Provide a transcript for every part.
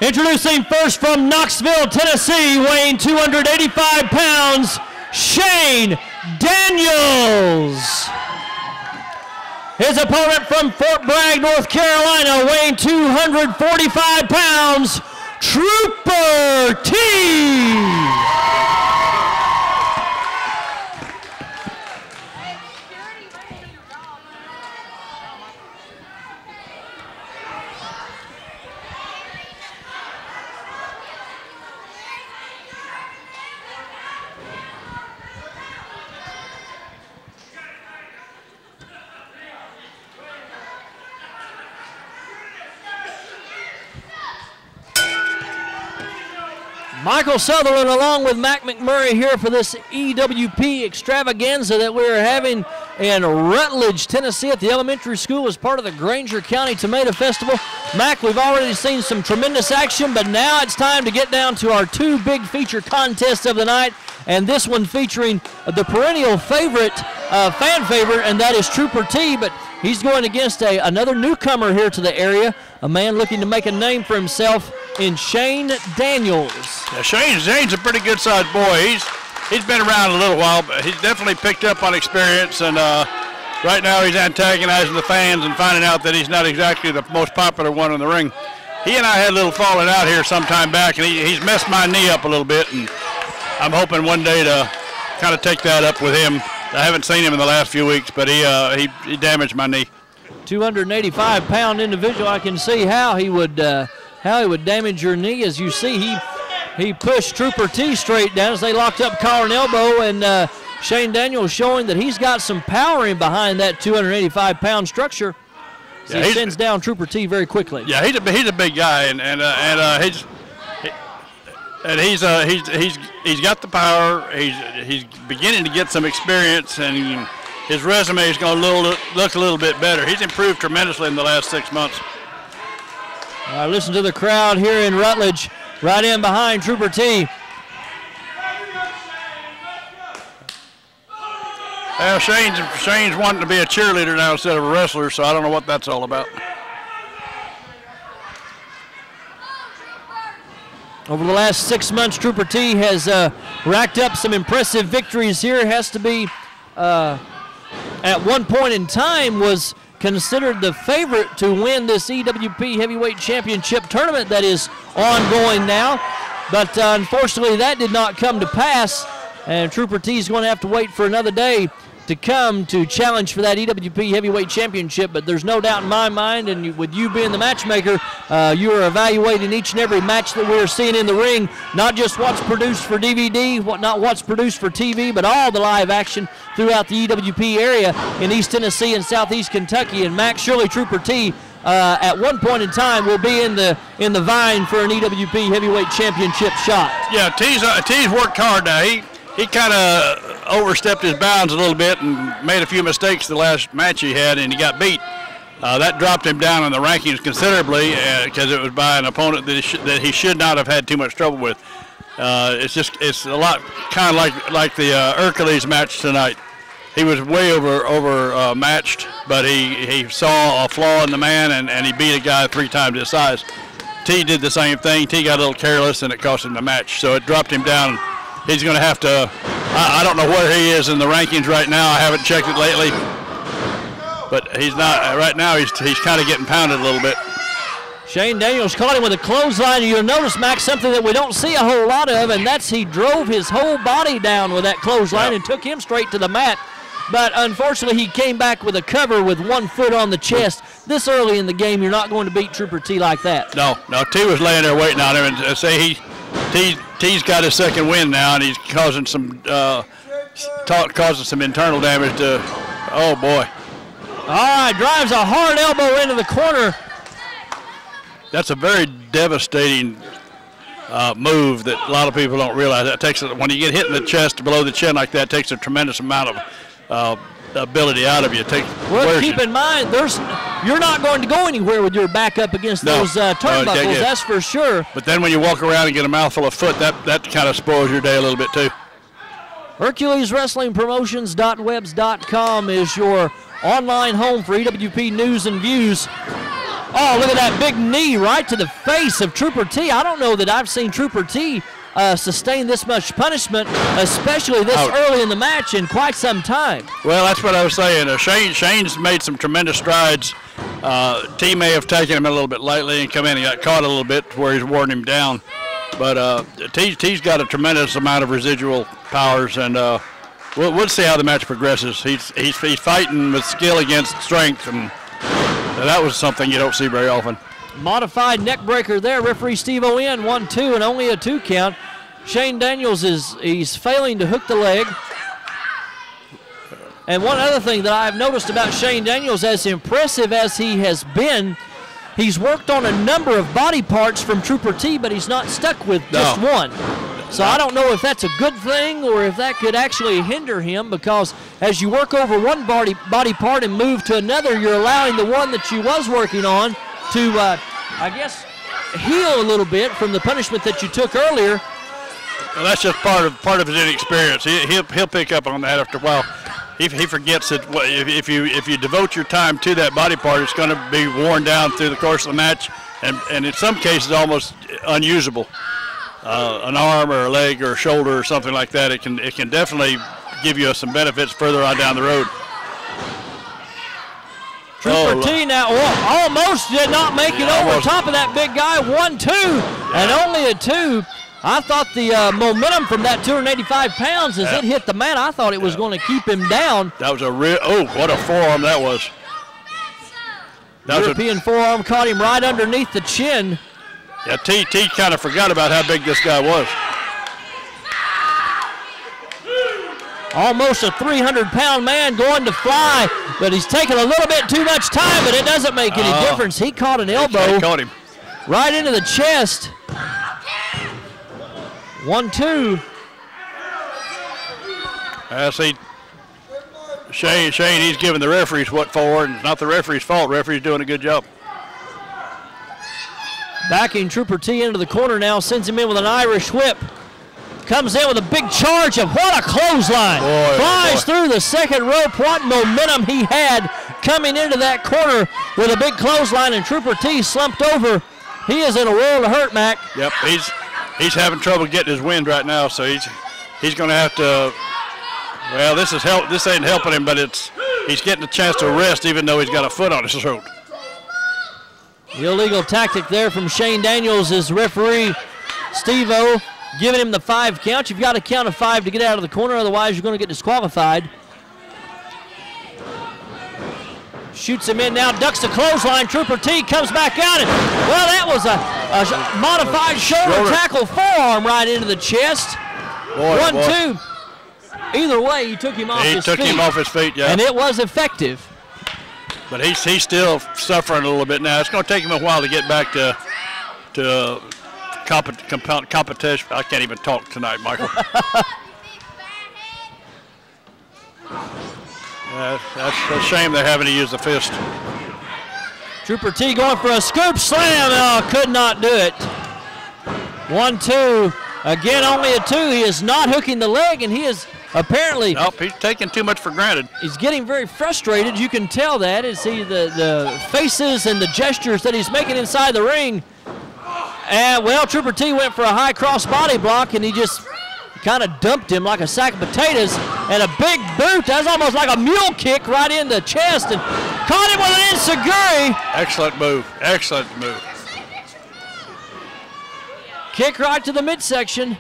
Introducing first from Knoxville, Tennessee, weighing 285 pounds, Shane Daniels. His opponent from Fort Bragg, North Carolina, weighing 245 pounds, Trooper T. Michael Sutherland along with Mac McMurray here for this EWP extravaganza that we're having in Rutledge, Tennessee at the elementary school as part of the Granger County Tomato Festival. Mac, we've already seen some tremendous action, but now it's time to get down to our two big feature contests of the night, and this one featuring the perennial favorite, fan favorite, and that is Trooper T, but he's going against another newcomer here to the area, a man looking to make a name for himself in Shane Daniels. Yeah, Shane's a pretty good-sized boy. He's been around a little while, but he's definitely picked up on experience, and right now he's antagonizing the fans and finding out that he's not exactly the most popular one in the ring. He and I had a little falling out here some time back, and he's messed my knee up a little bit, and I'm hoping one day to kind of take that up with him. I haven't seen him in the last few weeks, but he damaged my knee. 285-pound individual. I can see how he would damage your knee. As you see, he pushed Trooper T straight down as they locked up collar and elbow, and Shane Daniels showing that he's got some power in behind that 285-pound structure. So he sends down Trooper T very quickly. Yeah, he's a big guy, and he's got the power. He's beginning to get some experience, and his resume is going to look a little bit better. He's improved tremendously in the last 6 months. Listen to the crowd here in Rutledge, right in behind Trooper T. Well, Shane's wanting to be a cheerleader now instead of a wrestler, so I don't know what that's all about. Over the last 6 months, Trooper T has racked up some impressive victories here. Has to be, at one point in time, was considered the favorite to win this EWP Heavyweight Championship tournament that is ongoing now. But unfortunately, that did not come to pass, and Trooper T is going to have to wait for another day to come to challenge for that EWP Heavyweight Championship. But there's no doubt in my mind, and with you being the matchmaker, you are evaluating each and every match that we're seeing in the ring, not just what's produced for DVD, not what's produced for TV, but all the live action throughout the EWP area in East Tennessee and Southeast Kentucky. And Max, surely Trooper T at one point in time will be in the vying for an EWP Heavyweight Championship shot. Yeah, T's worked hard now. He kind of overstepped his bounds a little bit and made a few mistakes the last match he had, and he got beat. That dropped him down in the rankings considerably because it was by an opponent that he should not have had too much trouble with. It's a lot kind of like the Hercules match tonight. He was way over matched, but he saw a flaw in the man and he beat a guy 3 times his size. T did the same thing. T got a little careless and it cost him the match, so it dropped him down. He's going to have to, I don't know where he is in the rankings right now. I haven't checked it lately. But he's not, right now he's kind of getting pounded a little bit. Shane Daniels caught him with a clothesline. You'll notice, Max, something that we don't see a whole lot of, and that's he drove his whole body down with that clothesline and took him straight to the mat. But unfortunately, he came back with a cover with 1 foot on the chest. This early in the game, you're not going to beat Trooper T like that. No, T was laying there waiting on him, and say T's got his second win now, and he's causing some internal damage to. Oh boy! All right, drives a hard elbow into the corner. That's a very devastating move that a lot of people don't realize. That takes when you get hit in the chest, below the chin like that, takes a tremendous amount of ability out of you. Well, keep in mind, you're not going to go anywhere with your back up against those turnbuckles, that's for sure. But then when you walk around and get a mouthful of foot, that kind of spoils your day a little bit too. HerculesWrestlingPromotions.webs.com is your online home for EWP news and views. Oh, look at that big knee right to the face of Trooper T. I don't know that I've seen Trooper T sustain this much punishment, especially this early in the match, in quite some time. Well, that's what I was saying. Shane's made some tremendous strides. T may have taken him a little bit lightly and come in and got caught a little bit where he's worn him down. But T's got a tremendous amount of residual powers, and we'll see how the match progresses. He's fighting with skill against strength, and that was something you don't see very often. Modified neck breaker there. Referee Steve Owen, 1-2, and only a 2 count. Shane Daniels he's failing to hook the leg. And one other thing that I've noticed about Shane Daniels, as impressive as he has been, he's worked on a number of body parts from Trooper T, but he's not stuck with just one. So I don't know if that's a good thing or if that could actually hinder him, because as you work over one body part and move to another, you're allowing the one that you was working on to, I guess, heal a little bit from the punishment that you took earlier. Well, that's just part of his inexperience. He'll pick up on that after a while. He forgets that if you devote your time to that body part, it's going to be worn down through the course of the match, and in some cases almost unusable. An arm or a leg or a shoulder or something like that, it can definitely give you some benefits further on down the road. Trooper T now almost did not make it over top of that big guy. 1-2 and only a 2. I thought the momentum from that 285 pounds as it hit the mat, I thought it was going to keep him down. That was a real, what a forearm that was. European forearm caught him right underneath the chin. Yeah, T kind of forgot about how big this guy was. Almost a 300-pound man going to fly, but he's taking a little bit too much time, but it doesn't make any difference. He caught an elbow caught him right into the chest. 1-2. See, Shane, he's giving the referees what for, and it's not the referee's fault. The referee's doing a good job. Backing Trooper T into the corner now, sends him in with an Irish whip. Comes in with a big charge of what a clothesline. Flies through the second rope. What momentum he had coming into that corner with a big clothesline, and Trooper T slumped over. He is in a world of hurt, Mac. Yep, he's having trouble getting his wind right now, so he's going to have to. Well, this ain't helping him, but he's getting a chance to rest, even though he's got a foot on his throat. The illegal tactic there from Shane Daniels is referee Steve-O giving him the 5 count. You've got to count of 5 to get out of the corner, otherwise you're going to get disqualified. Shoots him in now, ducks the clothesline. Trooper T comes back out, and well, that was a modified shoulder tackle forearm right into the chest. 1-2. Either way, he took him off his feet. He took him off his feet, yeah. And it was effective. But he's still suffering a little bit now. It's going to take him a while to get back to competition. I can't even talk tonight, Michael. That's a shame they're having to use the fist. Trooper T going for a scoop slam. Oh, could not do it. 1-2. Again, only a 2. He is not hooking the leg, and he is apparently. Nope, he's taking too much for granted. He's getting very frustrated. You can tell that as the faces and the gestures that he's making inside the ring. And well, Trooper T went for a high cross body block, and he just kind of dumped him like a sack of potatoes. And a big boot. That's almost like a mule kick right in the chest, and caught him with an enziguri. Excellent move. Excellent move. Kick right to the midsection.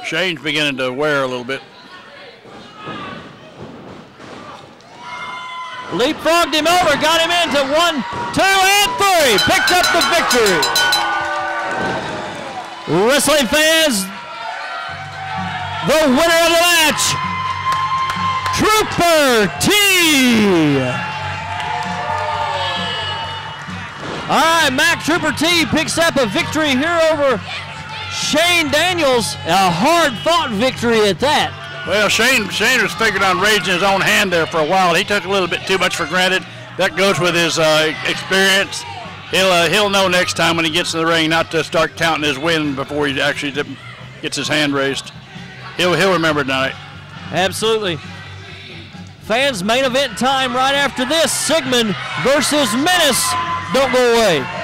Shane's beginning to wear a little bit. Leapfrogged him over, got him into 1, 2, and 3. Picked up the victory. Wrestling fans, the winner of the match, Trooper T. All right, Mac, Trooper T picks up a victory here over Shane Daniels. A hard-fought victory at that. Well, Shane was figuring on raising his own hand there for a while. He took a little bit too much for granted. That goes with his experience. He'll know next time when he gets in the ring not to start counting his win before he actually gets his hand raised. He'll remember tonight. Absolutely. Fans, main event time right after this. Sigmund versus Menace. Don't go away.